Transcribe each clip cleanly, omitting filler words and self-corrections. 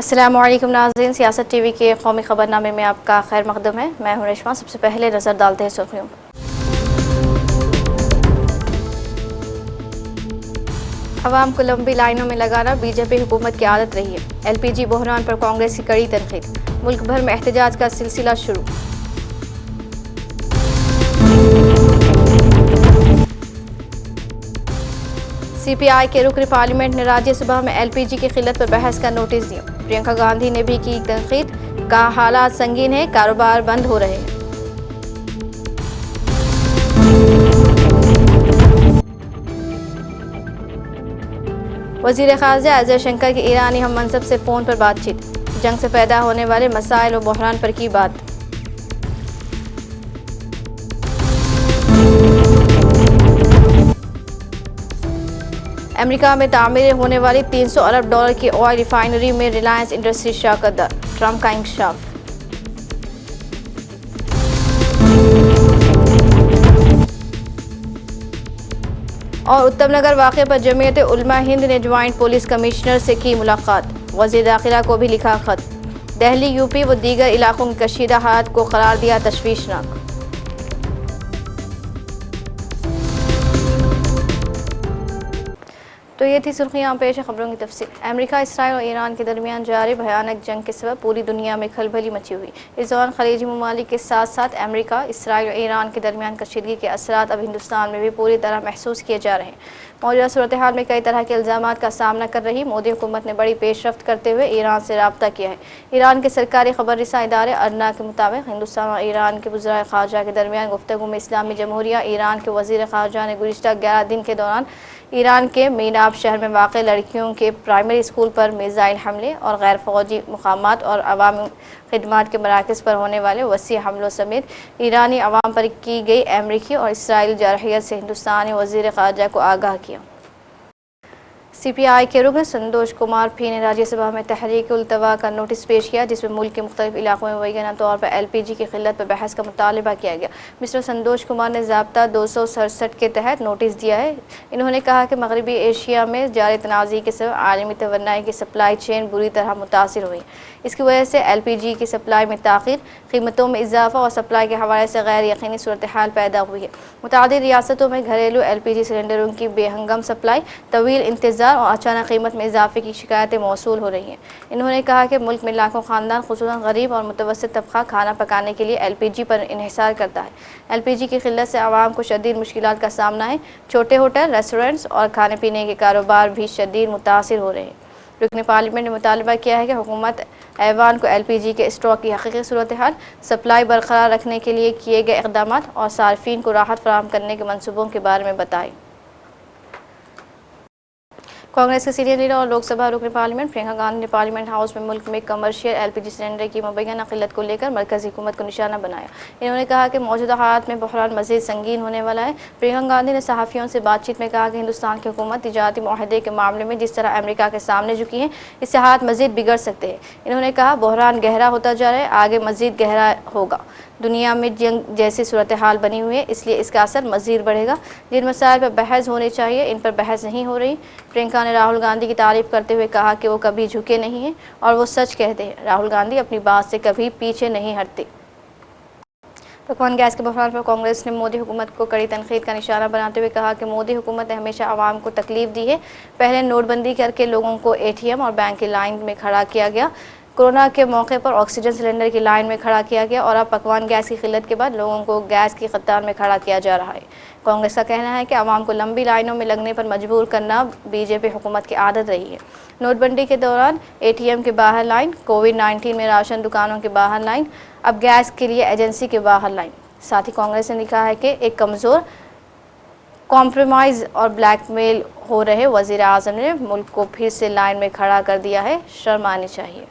अस्सलामुअलैकुम नाज़रीन, सियासत टीवी के कौमी खबरनामे में आपका खैर मकदम है। मैं हूं रेशमा। सबसे पहले नजर डालते हैं सुर्खियों। अवाम को लंबी लाइनों में लगाना बीजेपी हुकूमत की आदत रही है। LPG बहरान पर कांग्रेस की कड़ी तनकीद। मुल्क भर में एहतजाज का सिलसिला शुरू। CPI के रुकन पार्लियामेंट ने राज्यसभा में LPG की किल्लत पर बहस का नोटिस दिया। प्रियंका गांधी ने भी की तनकीद, कहा हालात संगीन है, कारोबार बंद हो रहे हैं। वज़ीर ख़ारजा जयशंकर की ईरानी हम मनसब से फ़ोन पर बातचीत। जंग से पैदा होने वाले मसाइल और बहरान पर की बात। अमेरिका में तामीर होने वाली 300 अरब डॉलर की ऑयल रिफाइनरी में रिलायंस इंडस्ट्रीज शराकत दार, ट्रंप का इंकशाफ। और उत्तम नगर वाक़े पर जमीयत उलमा हिंद ने ज्वाइंट पुलिस कमिश्नर से की मुलाकात। वज़ीर दाखिला को भी लिखा खत। दिल्ली, यूपी व दीगर इलाकों की कशीदा हालत को करार दिया तशवीशनाक। तो ये थी सुर्खियाँ। पेश खबरों की तफसील। अमेरिका, इसराइल और ईरान के दरमियान जारी भयानक जंग के सबब पूरी दुनिया में खलबली मची हुई। इस दौरान खलीजी ममालिक के साथ साथ अमेरिका, इसराइल और ईरान के दरमियान कशीदगी के असरात अब हिंदुस्तान में भी पूरी तरह महसूस किए जा रहे हैं। मौजूदा सूरत हाल में कई तरह के इल्ज़ामात का सामना कर रही मोदी हुकूमत ने बड़ी पेशरफ्त करते हुए ईरान से रब्ता किया है। ईरान के सरकारी खबर रिसा इदारे अरना के मुताबिक हिंदुस्तान और ईरान के वज़ीर ख़ारजा के दरमियान गुफ्तगू में इस्लामी जमहूरिया ईरान के वज़ीर ख़ारजा ने गुज़िश्ता 11 दिन के दौरान ईरान के मीनाब शहर में वाक़े लड़कियों के प्राइमरी स्कूल पर मिसाइल हमले और गैर फ़ौजी मकामात और अवामी खिदमात के मराकज़ पर होने वाले वसी हमलों समेत ईरानी अवाम पर की गई अमरीकी और इसराइली जारहियत से हिंदुस्तानी वज़ीर ख़ारजा को आगाह किया। CPI के रुकन संतोष कुमार फी ने राज्यसभा में तहरीक-उल-तवा का नोटिस पेश किया, जिसमें मुल्क के मुख्तलिफ इलाकों में मुबैना तौर पर LPG की किल्लत पर बहस का मुतालबा किया गया। मिस्टर संतोष कुमार ने ज़ाब्ता 267 के तहत नोटिस दिया है। इन्होंने कहा कि मगरबी एशिया में जारी तनाज़ी के सबब आलमी तवन्नाई की सप्लाई चेन बुरी तरह मुतासिर हुई। इसकी वजह से LPG की सप्लाई में ताख़ीर, कीमतों में इजाफा और सप्लाई के हवाले से गैर यकीनी सूरत हाल पैदा हुई है। मुतादिद रियासतों में घरेलू LPG सिलेंडरों की बेहंगम सप्लाई, तवील इंतज़ार और अचानक कीमत में इजाफे की शिकायतें मौसूल हो रही हैं। इन्होंने कहा कि मुल्क में लाखों ख़ानदान, ख़ुसूसन गरीब और मुतवस्सित तबका खाना पकाने के लिए LPG पर इन्हिसार करता है। LPG की किल्लत से आवाम को शदीद मुश्किलात का सामना है। छोटे होटल, रेस्टोरेंट्स और खाने पीने के कारोबार भी शदीद मुतासिर हो रहे हैं। रुकन पार्लियामेंट ने मुतालबा किया है कि हुकूमत ऐवान को LPG के स्टॉक की हकीकी सूरत हाल, सप्लाई बरकरार रखने के लिए किए गए इक़दाम और सार्फिन को राहत फराहम करने के मनसूबों के बारे में बताएं। कांग्रेस के सीनियर लीडर और लोकसभा रुकन पार्लियामेंट प्रियंका गांधी ने पार्लियामेंट हाउस में मुल्क में कमर्शियल LPG सिलेंडर की मुबैना किल्लत को लेकर मरकज़ी हुकूमत को निशाना बनाया। इन्होंने कहा कि मौजूदा हालात में बहरान मज़ीद संगीन होने वाला है। प्रियंका गांधी ने सहाफ़ियों से बातचीत में कहा कि हिंदुस्तान की हुकूमत तिजारती मुआहदे के मामले में जिस तरह अमेरिका के सामने झुकी है, इससे हालात मज़ीद बिगड़ सकते हैं। इन्होंने कहा बहरान गहरा होता जा रहा है, आगे मज़ीद गहरा होगा। दुनिया में जंग जैसी सूरत हाल बनी हुई है, इसलिए इसका असर मज़ीद बढ़ेगा। जिन मसाइल पर बहस होनी चाहिए, इन पर बहस नहीं हो रही। प्रियंका ने राहुल गांधी की तारीफ़ करते हुए कहा कि वो कभी झुके नहीं हैं और वो सच कहते हैं। राहुल गांधी अपनी बात से कभी पीछे नहीं हटते। पकवान गैस के बहरान पर कांग्रेस ने मोदी हुकूमत को कड़ी तनकीद का निशाना बनाते हुए कहा कि मोदी हुकूमत ने हमेशा आवाम को तकलीफ दी है। पहले नोटबंदी करके लोगों को ATM और बैंक की लाइन में खड़ा किया गया, कोरोना के मौके पर ऑक्सीजन सिलेंडर की लाइन में खड़ा किया गया और अब पकवान गैस की किल्लत के बाद लोगों को गैस की कतार में खड़ा किया जा रहा है। कांग्रेस का कहना है कि आवाम को लंबी लाइनों में लगने पर मजबूर करना बीजेपी हुकूमत की आदत रही है। नोटबंदी के दौरान ATM के बाहर लाइन, कोविड-19 में राशन दुकानों के बाहर लाइन, अब गैस के लिए एजेंसी के बाहर लाइन। साथ ही कांग्रेस ने लिखा है कि एक कमज़ोर, कॉम्प्रोमाइज़ और ब्लैकमेल हो रहे वज़ीर आज़म ने मुल्क को फिर से लाइन में खड़ा कर दिया है, शर्म आनी चाहिए।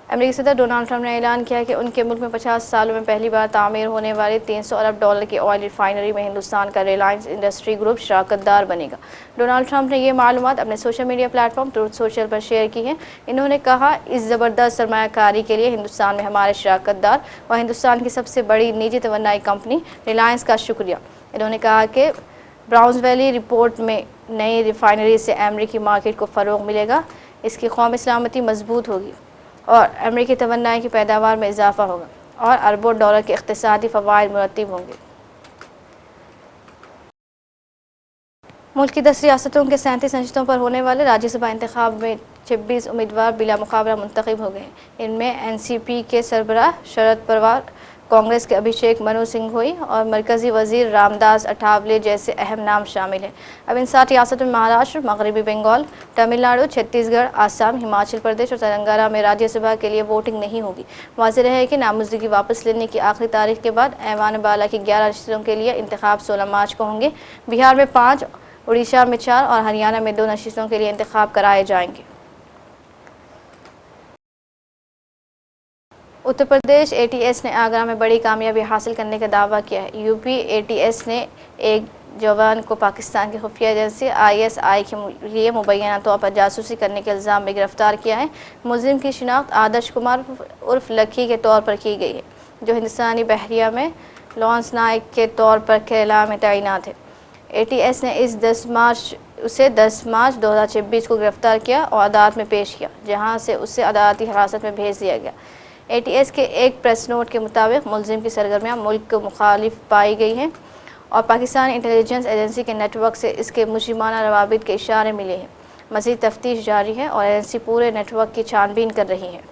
अमेरिकी सदर डोनाल्ड ट्रंप ने ऐलान किया कि उनके मुल्क में 50 सालों में पहली बार तामीर होने वाली 300 अरब डॉलर की ऑयल रिफाइनरी में हिंदुस्तान का रिलायंस इंडस्ट्री ग्रुप शराकतदार बनेगा। डोनाल्ड ट्रंप ने ये मालूमात अपने social media platform truth social पर शेयर की है। इन्होंने कहा, इस ज़बरदस्त सरमायाकारी के लिए हिंदुस्तान में हमारे शराकतदार व हिंदुस्तान की सबसे बड़ी निजी तवन्नाई कंपनी रिलायंस का शुक्रिया। इन्होंने कहा कि ब्राउन्सवेली रिपोर्ट में नई रिफाइनरी से अमेरिकी मार्केट को फ़रोग मिलेगा। इसकी कौमी सलामती मजबूत होगी और अमरीकी तवन्नाई की पैदावार में इजाफा होगा और अरबों डॉलर के इक़्तिसादी फ़वाइद मुरत्तिब होंगे। मुल्क की 10 रियासतों के 37 नशस्तों पर होने वाले राज्यसभा इंतखाब में 26 उम्मीदवार बिला मुकाबला मुंतखब हो गए हैं। इनमें एनसीपी के सरबराह शरद पवार, कांग्रेस के अभिषेक मनु सिंघवी और मरकज़ी वज़ीर रामदास अठावले जैसे अहम नाम शामिल हैं। अब इन 7 रियासतों में महाराष्ट्र, मगरबी बंगाल, तमिलनाडु, छत्तीसगढ़, आसाम, हिमाचल प्रदेश और तेलंगाना में राज्यसभा के लिए वोटिंग नहीं होगी। वाज़ेह है कि नामजदगी वापस लेने की आखिरी तारीख के बाद ऐवान बाला की 11 नशस्तों के लिए इंतखाब 16 मार्च को होंगे। बिहार में 5, उड़ीसा में 4 और हरियाणा में 2 नशस्तों के लिए इंतखाब कराए जाएंगे। उत्तर प्रदेश एटीएस ने आगरा में बड़ी कामयाबी हासिल करने का दावा किया है। यूपी एटीएस ने एक जवान को पाकिस्तान की खुफिया एजेंसी ISI के लिए मुबैना तौर पर जासूसी करने के इल्ज़ाम में गिरफ्तार किया है। मुलजिम की शिनाख्त आदर्श कुमार उर्फ लकी के तौर पर की गई है, जो हिंदुस्तानी बहरिया में लॉन्स नाइक के तौर पर केरला में तैनात है। एटीएस ने उसे 10 मार्च 2026 को गिरफ्तार किया और अदालत में पेश किया, जहां से उसे अदालती हिरासत में भेज दिया गया। एटीएस के एक प्रेस नोट के मुताबिक मुलजिम की सरगर्मियाँ मुल्क को मुखालिफ पाई गई हैं और पाकिस्तानी इंटेलिजेंस एजेंसी के नेटवर्क से इसके मुजरिमाना रवाबित के इशारे मिले हैं। मज़ीद तफ्तीश जारी है और एजेंसी पूरे नेटवर्क की छानबीन कर रही है।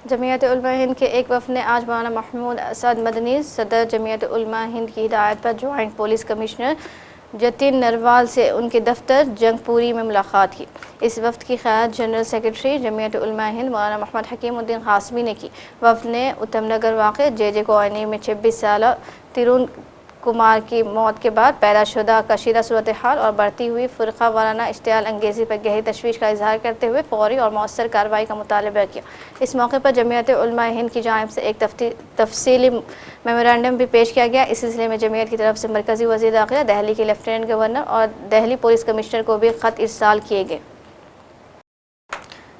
जमीयत उलमा हिंद के एक वफ़द ने आज मौलाना महमूद असद मदनी, सदर जमीयत उलमा हिंद की हिदायत पर joint police commissioner Jatin Narwal से उनके दफ्तर जंगपुरी में मुलाकात की। इस वफ़द की क़यादत जनरल सेक्रेटरी जमीयत उलमा हिंद मौलाना मोहम्मद हकीमुद्दीन क़ासमी ने की। वफ़द ने उत्तमनगर वाक़े JJ कॉलोनी में 26 साल तिरुन कुमार की मौत के बाद पैदा शुदा कशीदा सूरत हाल और बढ़ती हुई फ़िरक़ा वाराना इश्तियाल अंगेज़ी पर गहरी तशवीश का इजहार करते हुए फ़ौरी और मौसर कार्रवाई का मुतालबा किया। इस मौके पर जमीयत उलमा हिंद की जानिब से एक तफसीली मेमोरेंडम भी पेश किया गया। इस सिलसिले में जमीयत की तरफ से मरकज़ी वज़ीर दाखिला, दिल्ली के लेफ्टिनेंट गवर्नर और दिल्ली पुलिस कमिश्नर को भी ख़त इरसाल किए गए।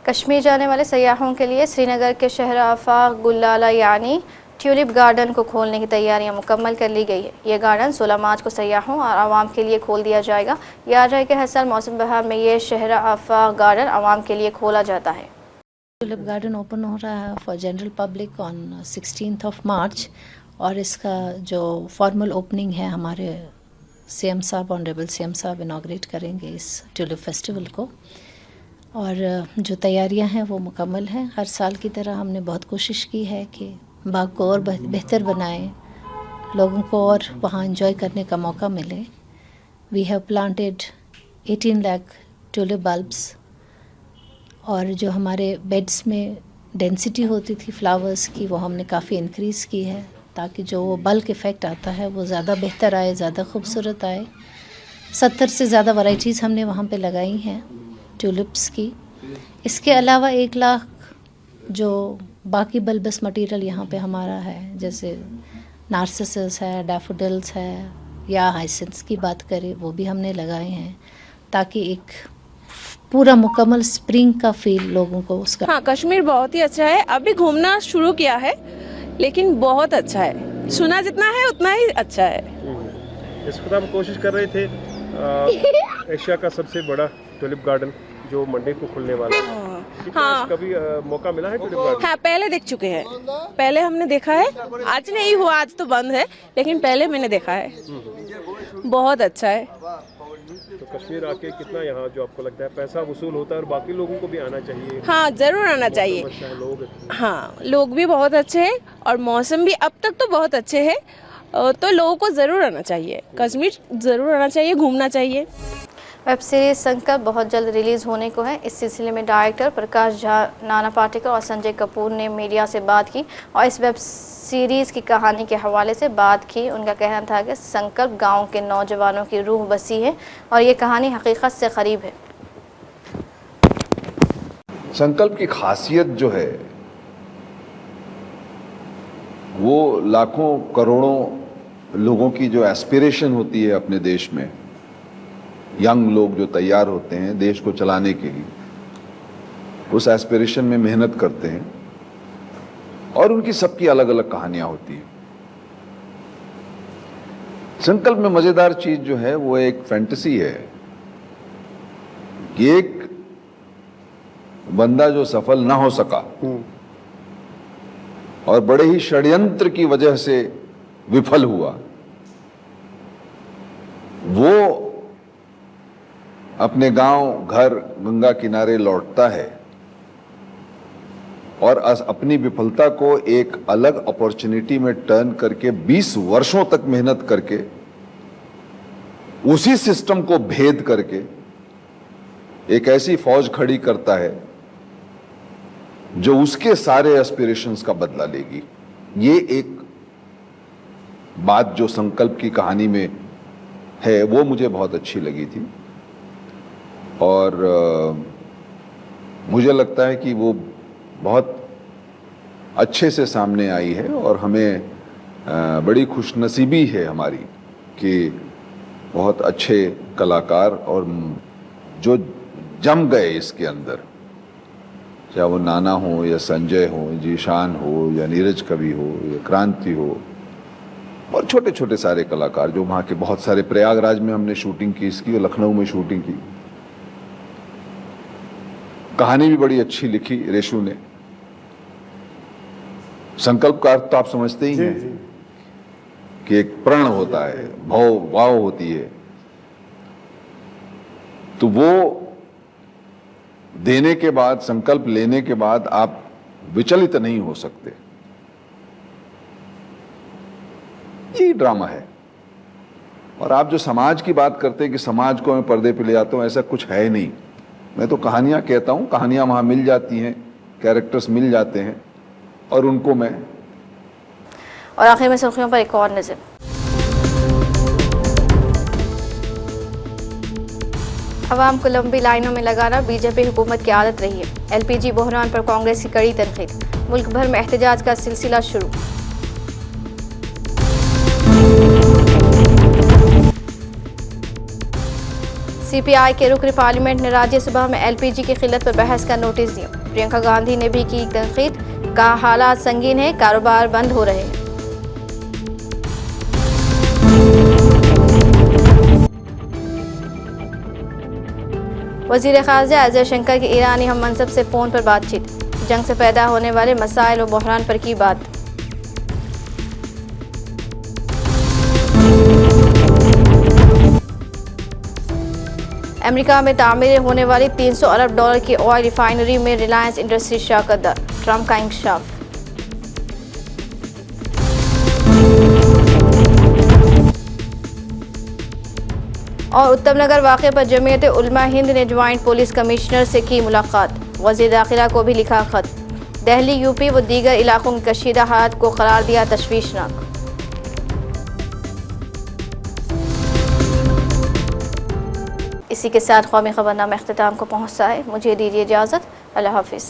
कश्मीर जाने वाले सयाहों के लिए श्रीनगर के शहर आफाक गुलाला यानी ट्यूलिप गार्डन को खोलने की तैयारियां मुकम्मल कर ली गई है। यह गार्डन 16 मार्च को सयाहों और आवाम के लिए खोल दिया जाएगा। याद रहे कि हर साल मौसम बहार में यह शहर आफाक गार्डन आवाम के लिए खोला जाता है। ट्यूलिप गार्डन ओपन हो रहा है फॉर जनरल पब्लिक ऑन 16 मार्च और इसका जो फॉर्मल ओपनिंग है हमारे CM साहब, ऑनरेबल CM साहब इनाग्रेट करेंगे इस ट्यूलिप फेस्टिवल को। और जो तैयारियां हैं वो मुकम्मल हैं। हर साल की तरह हमने बहुत कोशिश की है कि बाग को और बेहतर बनाएं, लोगों को और वहाँ एंजॉय करने का मौका मिले। We have planted 18 lakh tulip bulbs और जो हमारे बेड्स में डेंसिटी होती थी फ्लावर्स की वो हमने काफ़ी इंक्रीज़ की है, ताकि जो वो बल्क इफ़ेक्ट आता है वो ज़्यादा बेहतर आए, ज़्यादा खूबसूरत आए। 70 से ज़्यादा वैरायटीज़ हमने वहाँ पे लगाई हैं ट्यूलिप्स की। इसके अलावा 1 लाख जो बाकी बल्बस मटेरियल यहाँ पे हमारा है, जैसे नार्सिसस है, डैफोडिल्स है या हाइसिंथ्स की बात करें, वो भी हमने लगाए हैं ताकि एक पूरा मुकम्मल स्प्रिंग का फील लोगों को उसका। हाँ, कश्मीर बहुत ही अच्छा है। अभी घूमना शुरू किया है लेकिन बहुत अच्छा है। सुना जितना है उतना ही अच्छा है। इस वक्त हम कोशिश कर रहे थे एशिया का सबसे बड़ा ट्यूलिप गार्डन जो मंडे को खुलने वाला है। हाँ, कभी मौका मिला है ट्यूलिप गार्डन? हाँ, पहले देख चुके हैं। पहले हमने देखा है, आज नहीं हुआ, आज तो बंद है, लेकिन पहले मैंने देखा है। बहुत अच्छा है। तो कश्मीर आके कितना यहाँ जो आपको लगता है पैसा वसूल होता है और बाकी लोगों को भी आना चाहिए? हाँ, जरूर आना चाहिए। हाँ, लोग भी बहुत अच्छे हैं और मौसम भी अब तक तो बहुत अच्छे हैं, तो लोगों को ज़रूर आना चाहिए। कश्मीर ज़रूर आना चाहिए, घूमना चाहिए। वेब सीरीज़ संकल्प बहुत जल्द रिलीज़ होने को है। इस सिलसिले में डायरेक्टर प्रकाश झा, नाना पाटेकर और संजय कपूर ने मीडिया से बात की और इस वेब सीरीज़ की कहानी के हवाले से बात की। उनका कहना था कि संकल्प गांव के नौजवानों की रूह बसी है और ये कहानी हकीकत से करीब है। संकल्प की खासियत जो है वो लाखों करोड़ों लोगों की जो एस्पिरेशन होती है अपने देश में, यंग लोग जो तैयार होते हैं देश को चलाने के लिए, उस एस्पिरेशन में मेहनत करते हैं और उनकी सबकी अलग अलग कहानियां होती हैं। संकल्प में मजेदार चीज जो है वो एक फैंटेसी है कि एक बंदा जो सफल ना हो सका और बड़े ही षड्यंत्र की वजह से विफल हुआ, वो अपने गांव घर गंगा किनारे लौटता है और अपनी विफलता को एक अलग अपॉर्चुनिटी में टर्न करके 20 वर्षों तक मेहनत करके उसी सिस्टम को भेद करके एक ऐसी फौज खड़ी करता है जो उसके सारे एस्पिरेशंस का बदला लेगी। ये एक बात जो संकल्प की कहानी में है वो मुझे बहुत अच्छी लगी थी और मुझे लगता है कि वो बहुत अच्छे से सामने आई है और हमें बड़ी खुशनसीबी है हमारी कि बहुत अच्छे कलाकार और जो जम गए इसके अंदर, चाहे वो नाना हो या संजय हो, जीशान हो या नीरज कवि हो या क्रांति हो और छोटे छोटे सारे कलाकार जो वहाँ के बहुत सारे, प्रयागराज में हमने शूटिंग की इसकी और लखनऊ में शूटिंग की। कहानी भी बड़ी अच्छी लिखी रेशु ने। संकल्प का अर्थ तो आप समझते ही हैं कि एक प्रण होता है, भाव वाव होती है, तो वो देने के बाद, संकल्प लेने के बाद आप विचलित नहीं हो सकते। ये ड्रामा है। और आप जो समाज की बात करते हैं कि समाज को मैं पर्दे पे ले आता हूं, ऐसा कुछ है नहीं। मैं तो कहानियां कहता हूं, कहानियां वहां मिल जाती हैं, कैरेक्टर्स मिल जाते हैं और उनको मैं। और आखिर में सुर्खियों पर एक और नजर। अवाम को लंबी लाइनों में लगाना बीजेपी हुकूमत की आदत रही है। एलपीजी बहरान पर कांग्रेस की कड़ी तनकीद। मुल्क भर में एहतजाज का सिलसिला शुरू। सीपीआई के रुकन पार्लियामेंट ने राज्यसभा में एलपीजी की किल्लत पर बहस का नोटिस दिया। प्रियंका गांधी ने भी की तनकीद, कहा हालात संगीन है, कारोबार बंद हो रहे हैं। वज़ीर ख़ारजा अजय शंकर की ईरानी हम मनसब से फ़ोन पर बातचीत। जंग से पैदा होने वाले मसाइल और बहरान पर की बात। अमेरिका में तामीर होने वाली 300 अरब डॉलर की ऑयल रिफाइनरी में रिलायंस इंडस्ट्रीज शराकत दार। ट्रंप का इंकशाफ। और उत्तम नगर वाक़े पर जमीयत उलमा हिंद ने ज्वाइंट पुलिस कमिश्नर से की मुलाकात। वज़ीर दाखिला को भी लिखा खत। दिल्ली, यूपी व दीगर इलाकों की कशीदा हालत को करार दिया तशवीशनाक। इसी के साथ क़ौमी ख़बरनामा इख्तिताम को पहुँचता है। मुझे दीजिए इजाज़त। अल्लाह हाफ़िज़।